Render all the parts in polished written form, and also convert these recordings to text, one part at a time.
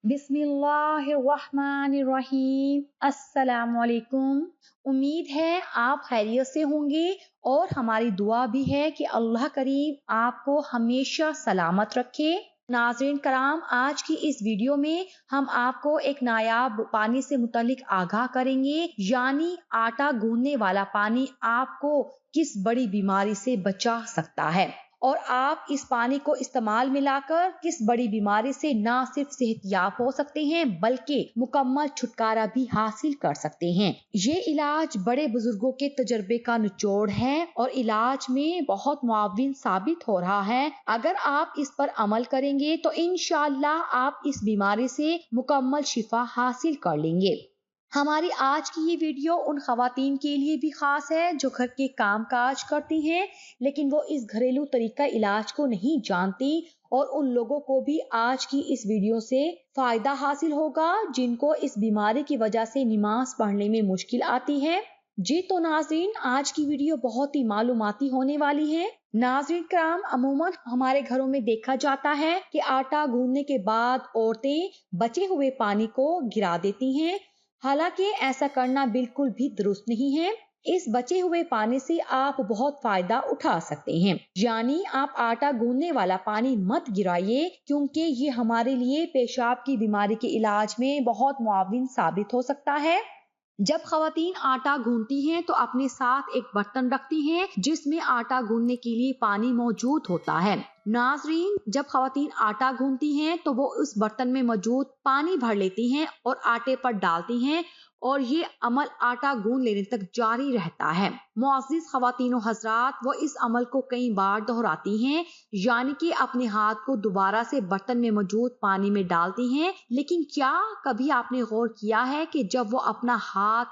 बिस्मिल्लाहिर्रहमानिर्रहीम। अस्सलामुअलैकुम। उम्मीद है आप खैरियत से होंगे और हमारी दुआ भी है कि अल्लाह करीम आपको हमेशा सलामत रखे। नाज़रीन कराम, आज की इस वीडियो में हम आपको एक नायाब पानी से मुतालिक आगाह करेंगे, यानी आटा गूंदने वाला पानी आपको किस बड़ी बीमारी से बचा सकता है और आप इस पानी को इस्तेमाल मिलाकर किस बड़ी बीमारी से ना सिर्फ सेहतयाब हो सकते हैं बल्कि मुकम्मल छुटकारा भी हासिल कर सकते हैं। ये इलाज बड़े बुजुर्गों के तजर्बे का निचोड़ है और इलाज में बहुत मुआविन साबित हो रहा है। अगर आप इस पर अमल करेंगे तो इंशाअल्लाह आप इस बीमारी से मुकम्मल शिफा हासिल कर लेंगे। हमारी आज की ये वीडियो उन खवातीन के लिए भी खास है जो घर के काम काज करती हैं लेकिन वो इस घरेलू तरीका इलाज को नहीं जानती, और उन लोगों को भी आज की इस वीडियो से फायदा हासिल होगा जिनको इस बीमारी की वजह से नमाज पढ़ने में मुश्किल आती है। जी तो नाज़रीन, आज की वीडियो बहुत ही मालूमाती होने वाली है। नाज़रीन कराम, अमूमन हमारे घरों में देखा जाता है कि आटा गूंदने के बाद औरतें बचे हुए पानी को गिरा देती हैं। हालांकि ऐसा करना बिल्कुल भी दुरुस्त नहीं है। इस बचे हुए पानी से आप बहुत फायदा उठा सकते हैं, यानी आप आटा गूंदने वाला पानी मत गिराइए क्योंकि ये हमारे लिए पेशाब की बीमारी के इलाज में बहुत मुआविन साबित हो सकता है। जब खवातीन आटा गूंदती हैं तो अपने साथ एक बर्तन रखती हैं जिसमें आटा गूंदने के लिए पानी मौजूद होता है। नाज़रीन, जब खवातीन आटा गूंदती हैं तो वो उस बर्तन में मौजूद पानी भर लेती हैं और आटे पर डालती हैं और ये अमल आटा गूंद लेने तक जारी रहता है। मुअज़्ज़िज़ खवातीन और हज़रात, वो इस अमल को कई बार दोहराती हैं, यानी कि अपने हाथ को दोबारा से बर्तन में मौजूद पानी में डालती हैं। लेकिन क्या कभी आपने गौर किया है कि जब वो अपना हाथ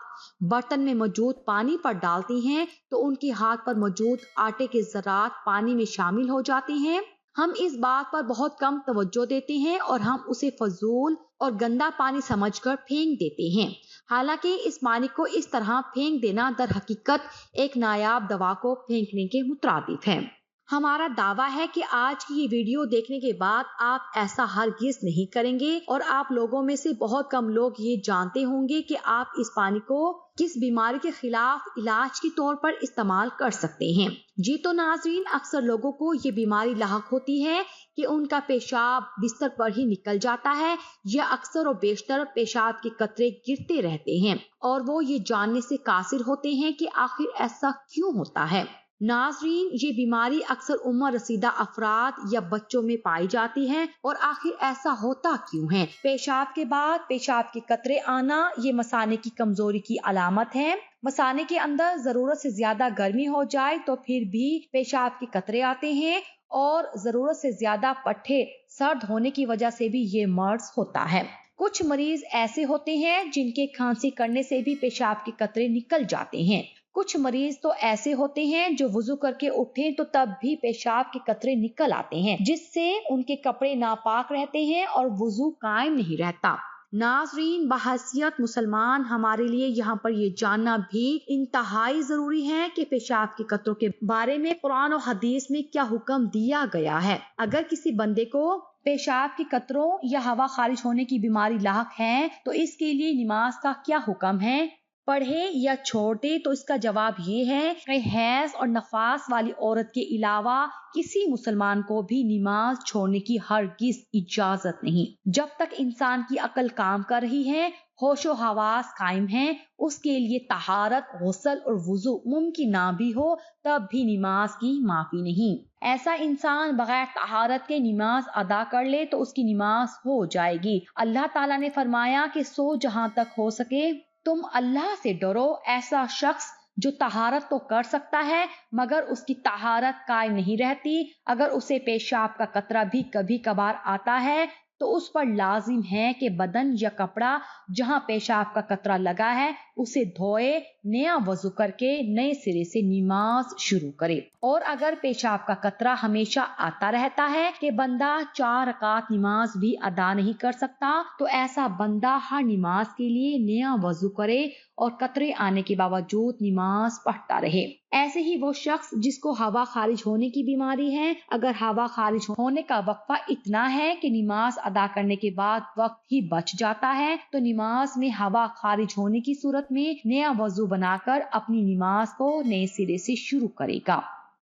बर्तन में मौजूद पानी पर डालती हैं तो उनके हाथ पर मौजूद आटे के ज़रात पानी में शामिल हो जाते हैं। हम इस बात पर बहुत कम तवज्जो देते हैं और हम उसे फजूल और गंदा पानी समझकर फेंक देते हैं। हालांकि इस पानी को इस तरह फेंक देना दर हकीकत एक नायाब दवा को फेंकने के मुतरादिफ है। हमारा दावा है कि आज की ये वीडियो देखने के बाद आप ऐसा हरगिज नहीं करेंगे और आप लोगों में से बहुत कम लोग ये जानते होंगे कि आप इस पानी को किस बीमारी के खिलाफ इलाज के तौर पर इस्तेमाल कर सकते हैं। जी तो नाज़रीन, अक्सर लोगों को ये बीमारी लाहक होती है कि उनका पेशाब बिस्तर पर ही निकल जाता है या अक्सर और बेशतर पेशाब के कतरे गिरते रहते हैं और वो ये जानने से कासिर होते हैं कि आखिर ऐसा क्यों होता है। नाज़रीन, ये बीमारी अक्सर उम्र रसीदा अफराद या बच्चों में पाई जाती है और आखिर ऐसा होता क्यों है? पेशाब के बाद पेशाब के कतरे आना ये मसाने की कमजोरी की अलामत है। मसाने के अंदर जरूरत से ज्यादा गर्मी हो जाए तो फिर भी पेशाब के कतरे आते हैं और जरूरत से ज्यादा पट्टे सर्द होने की वजह से भी ये मर्ज होता है। कुछ मरीज ऐसे होते हैं जिनके खांसी करने से भी पेशाब के कतरे निकल जाते हैं। कुछ मरीज तो ऐसे होते हैं जो वुजू करके उठे तो तब भी पेशाब के कतरे निकल आते हैं जिससे उनके कपड़े नापाक रहते हैं और वुजू कायम नहीं रहता। नाज़रीन, बहैसियत मुसलमान हमारे लिए यहाँ पर ये जानना भी इंतहाई जरूरी है कि पेशाब के कतरों के बारे में कुरान और हदीस में क्या हुक्म दिया गया है। अगर किसी बंदे को पेशाब के कतरों या हवा खारिज होने की बीमारी लाहक है तो इसके लिए नमाज का क्या हुक्म है, पढ़े या छोड़ दे? तो इसका जवाब ये है कि हैज और नफास वाली औरत के अलावा किसी मुसलमान को भी नमाज छोड़ने की हरगिज इजाजत नहीं। जब तक इंसान की अकल काम कर रही है, होशो हवास कायम है, उसके लिए तहारत, गुस्ल और वुजू मुमकिन ना भी हो तब भी नमाज की माफी नहीं। ऐसा इंसान बगैर तहारत के नमाज अदा कर ले तो उसकी नमाज हो जाएगी। अल्लाह ताला ने फरमाया कि सो जहां तक हो सके तुम अल्लाह से डरो। ऐसा शख्स जो तहारत तो कर सकता है मगर उसकी तहारत कायम नहीं रहती, अगर उसे पेशाब का कतरा भी कभी कभार आता है तो उस पर लाजिम है कि बदन या कपड़ा जहां पेशाब का कतरा लगा है उसे धोए, नया वजू करके नए सिरे से नमाज शुरू करे। और अगर पेशाब का कतरा हमेशा आता रहता है कि बंदा 4 रकात नमाज भी अदा नहीं कर सकता, तो ऐसा बंदा हर नमाज के लिए नया वजू करे और कतरे आने के बावजूद नमाज पढ़ता रहे। ऐसे ही वो शख्स जिसको हवा खारिज होने की बीमारी है, अगर हवा खारिज होने का वक्फा इतना है कि नमाज अदा करने के बाद वक्त ही बच जाता है, तो नमाज में हवा खारिज होने की सूरत में नया वजू बनाकर अपनी नमाज को नए सिरे से शुरू करेगा।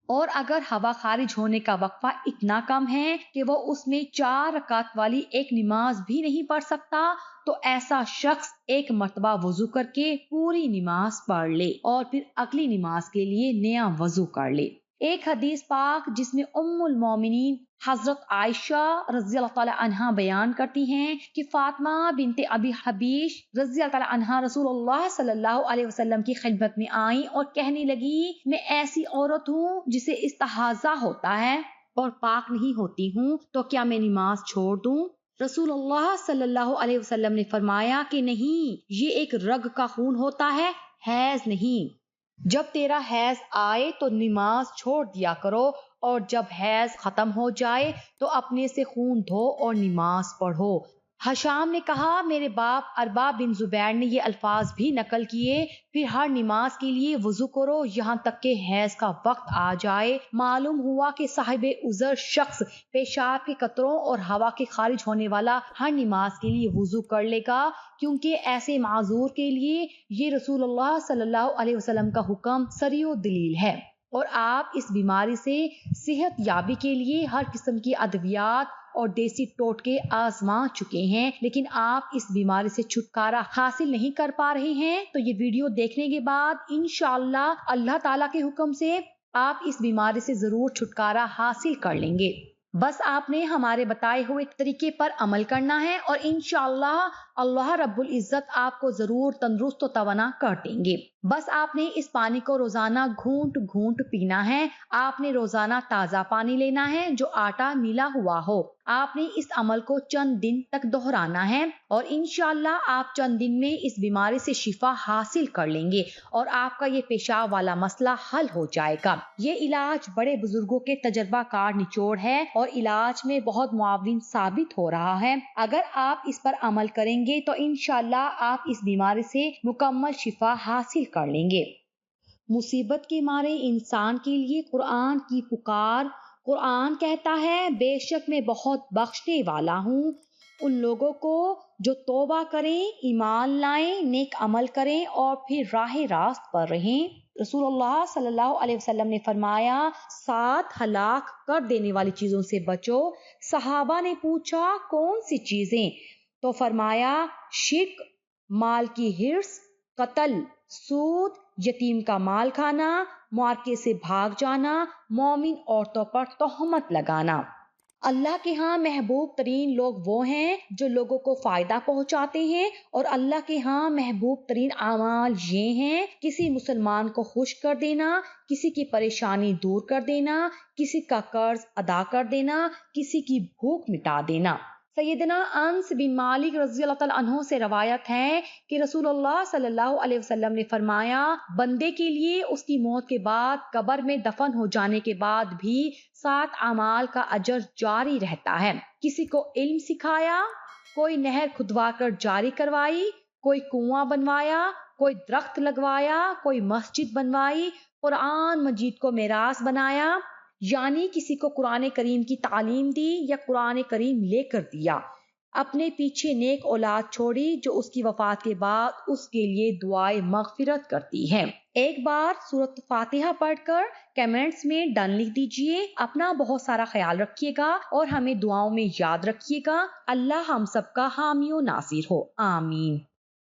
और अगर हवा खारिज होने का वक्फा इतना कम है कि वो उसमें 4 रकात वाली एक नमाज भी नहीं पढ़ सकता, तो ऐसा शख्स एक मर्तबा वजू करके पूरी नमाज पढ़ ले और फिर अगली नमाज के लिए नया वजू कर ले। एक हदीस पाक जिसमें उम्मुल मोमिनीन हजरत आयशा रज़ियल्लाहु ताला अन्हा बयान करती हैं कि फातिमा बिनते अबी हबीश रज़ियल्लाहु ताला अन्हा रसूलुल्लाह सल्लल्लाहु अलैहि वसल्लम की खिदमत में आई और कहने लगी, मैं ऐसी औरत हूँ जिसे इस्तिहाज़ा होता है और पाक नहीं होती हूँ, तो क्या मैं नमाज छोड़ दूँ? रसूलुल्लाह सल्लल्लाहु अलैहि वसल्लम ने फरमाया कि नहीं, ये एक रग का खून होता है, हैज नहीं। जब तेरा हैज आए तो नमाज छोड़ दिया करो, और जब हैज खत्म हो जाए तो अपने से खून धो और नमाज पढ़ो। हशाम ने कहा, मेरे बाप अरबा बिन जुबैर ने ये अल्फाज भी नकल किए, फिर हर नमाज के लिए वजू करो यहाँ तक के हैज का वक्त आ जाए। मालूम हुआ कि साहिबे उज़र शख्स पेशाब के कतरों और हवा के खारिज होने वाला हर नमाज के लिए वजू कर लेगा, क्योंकि ऐसे माजूर के लिए ये रसूलुल्लाह सल्लल्लाहु अलैहि वसल्लम का हुक्म सरियो दलील है। और आप इस बीमारी से सेहत याबी के लिए हर किस्म की अद्वियात और देसी टोटके आजमा चुके हैं, लेकिन आप इस बीमारी से छुटकारा हासिल नहीं कर पा रहे हैं, तो ये वीडियो देखने के बाद इंशाअल्लाह अल्लाह ताला के हुक्म से आप इस बीमारी से जरूर छुटकारा हासिल कर लेंगे। बस आपने हमारे बताए हुए तरीके पर अमल करना है और इंशाअल्लाह अल्लाह रब्बुल इज्जत आपको जरूर तंदुरुस्त और तवाना कर देंगे। बस आपने इस पानी को रोजाना घूंट घूंट पीना है। आपने रोजाना ताजा पानी लेना है जो आटा मिला हुआ हो। आपने इस अमल को चंद दिन तक दोहराना है और इंशाअल्लाह आप चंद दिन में इस बीमारी से शिफा हासिल कर लेंगे और आपका ये पेशाब वाला मसला हल हो जाएगा। ये इलाज बड़े बुजुर्गों के तजर्बाकार निचोड़ है और इलाज में बहुत मुआविन साबित हो रहा है। अगर आप इस पर अमल करेंगे तो इंशाअल्लाह आप इस बीमारी से मुकम्मल शिफा हासिल कर लेंगे। मुसीबत के मारे इंसान के लिए कुरान की पुकार। कुरान कहता है, बेशक मैं बहुत बख्शने वाला हूँ उन लोगों को जो तौबा करें, ईमान लाएं, नेक अमल करें और फिर राह रास्त पर रहें। रसूलुल्लाह सल्लल्लाहु अलैहि वसल्लम ने फरमाया, 7 हलाक कर देने वाली चीजों से बचो। सहाबा ने पूछा, कौन सी चीजें? तो फरमाया, शिर्क, माल की हिर्स, कत्ल, सूद, यतीम का माल खाना, मुआरके से भाग जाना, मोमिन औरतों पर तोहमत लगाना। अल्लाह के यहाँ महबूब तरीन लोग वो हैं जो लोगों को फायदा पहुंचाते हैं और अल्लाह के यहाँ महबूब तरीन अमाल ये हैं, किसी मुसलमान को खुश कर देना, किसी की परेशानी दूर कर देना, किसी का कर्ज अदा कर देना, किसी की भूख मिटा देना। सैयदना अनस बिन मालिक रज़ियल्लाहु ताला अन्हु से रवायत है कि रसूलुल्लाह सल्लल्लाहु अलैहि वसल्लम ने फरमाया, बंदे के लिए उसकी मौत के बाद कब्र में दफन हो जाने के बाद भी 7 अमाल का अजर जारी रहता है। किसी को इल्म सिखाया, कोई नहर खुदवा कर जारी करवाई, कोई कुआं बनवाया, कोई दरख्त लगवाया, कोई मस्जिद बनवाई, कुरान मजीद को मेरास बनाया, यानी किसी को कुरान करीम की तालीम दी या कुरान करीम लेकर दिया। अपने पीछे नेक औलाद छोड़ी जो उसकी वफात के बाद उसके लिए दुआए मगफिरत करती है। एक बार सूरत फातिहा पढ़कर कमेंट्स में डन लिख दीजिए। अपना बहुत सारा ख्याल रखिएगा और हमें दुआओं में याद रखिएगा। अल्लाह हम सबका हामी और नासिर हो। आमीन।